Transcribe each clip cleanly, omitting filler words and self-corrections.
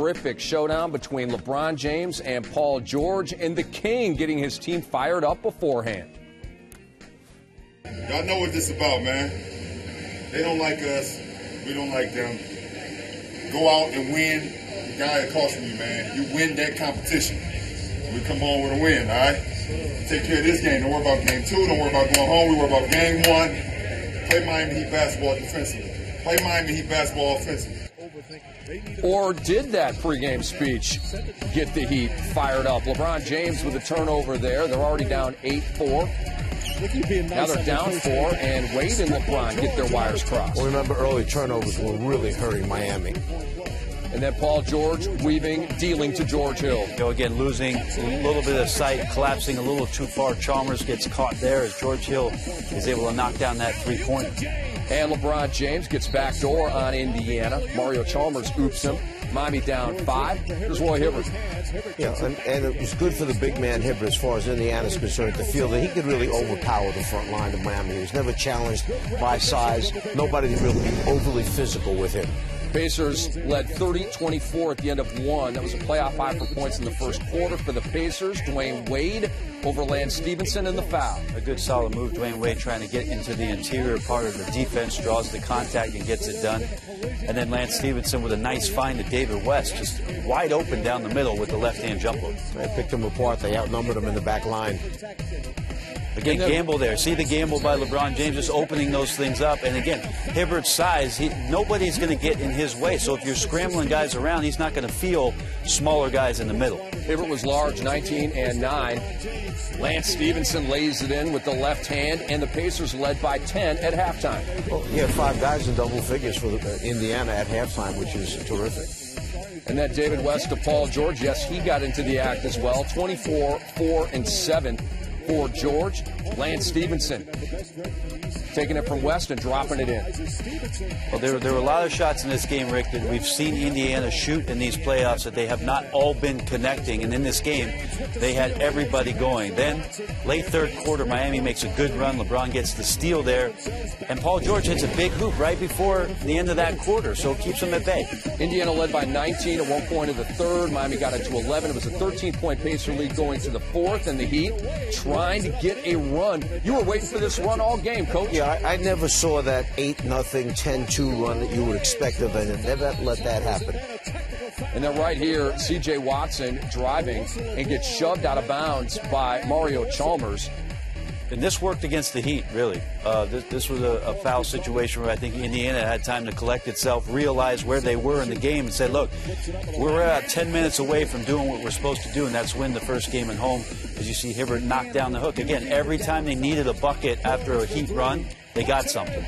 terrific showdown between LeBron James and Paul George, and the King getting his team fired up beforehand. Y'all know what this is about, man. They don't like us. We don't like them. Go out and win the guy across from you, man. You win that competition. We come on with a win, all right? Take care of this game. Don't worry about game 2. Don't worry about going home. We worry about game 1. Play Miami Heat basketball defensively. Play Miami Heat basketball offensively. Or did that pregame speech get the Heat fired up? LeBron James with a turnover there. They're already down 8-4. Now they're down 4, and Wade and LeBron get their wires crossed. Well, remember, early turnovers were really hurting Miami. And then Paul George weaving, dealing to George Hill. Again, losing a little bit of sight, collapsing a little too far. Chalmers gets caught there as George Hill is able to knock down that three-pointer. And LeBron James gets backdoor on Indiana. Mario Chalmers oops him. Miami down 5. Here's Roy Hibbert. Yeah, and it was good for the big man Hibbert as far as Indiana's concerned to feel that he could really overpower the front line of Miami. He was never challenged by size. Nobody could really be overly physical with him. Pacers led 30-24 at the end of 1. That was a playoff high for points in the first quarter for the Pacers. Dwayne Wade over Lance Stevenson in the foul. A good solid move. Dwayne Wade trying to get into the interior part of the defense, draws the contact and gets it done. And then Lance Stevenson with a nice find to David West, just wide open down the middle with the left-hand jump hook. They picked him apart. They outnumbered him in the back line. Again, gamble there. See the gamble by LeBron James, just opening those things up. And again, Hibbert's size, nobody's going to get in his way. So if you're scrambling guys around, he's not going to feel smaller guys in the middle. Hibbert was large, 19 and 9. Lance Stevenson lays it in with the left hand, and the Pacers led by 10 at halftime. Well, he had 5 guys in double figures for Indiana at halftime, which is terrific. And then David West to Paul George. Yes, he got into the act as well. 24, 4, and 7 for George. Lance Stevenson taking it from West and dropping it in. Well, there were a lot of shots in this game, Rick, that we've seen Indiana shoot in these playoffs that they have not all been connecting. And in this game, they had everybody going. Then, late third quarter, Miami makes a good run. LeBron gets the steal there. And Paul George hits a big hoop right before the end of that quarter, so it keeps them at bay. Indiana led by 19 at one point in the third. Miami got it to 11. It was a 13-point Pacer lead going to the fourth, and the Heat trying to get a run. You were waiting for this run all game, Coach. Yeah, I never saw that 8-0, 10-2 run that you would expect of them. Never let that happen. And then right here, C.J. Watson driving and gets shoved out of bounds by Mario Chalmers. And this worked against the Heat, really. This was a foul situation where I think Indiana had time to collect itself, realize where they were in the game, and said, look, we're about 10 minutes away from doing what we're supposed to do, and that's win the first game at home. As you see Hibbert knock down the hook. Again, every time they needed a bucket after a Heat run, they got something.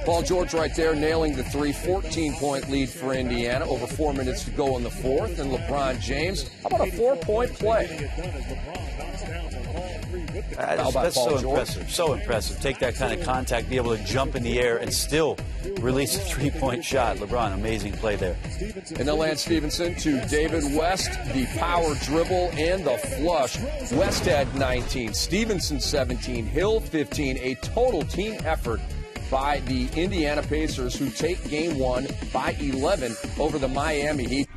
Paul George right there nailing the 3, 14-point lead for Indiana. Over 4 minutes to go in the fourth. And LeBron James, how about a 4-point play? That's so impressive. So impressive. Take that kind of contact, be able to jump in the air and still release a 3-point shot. LeBron, amazing play there. And then Lance Stevenson to David West, the power dribble and the flush. West had 19, Stevenson 17, Hill 15, a total team effort by the Indiana Pacers, who take game 1 by 11 over the Miami Heat.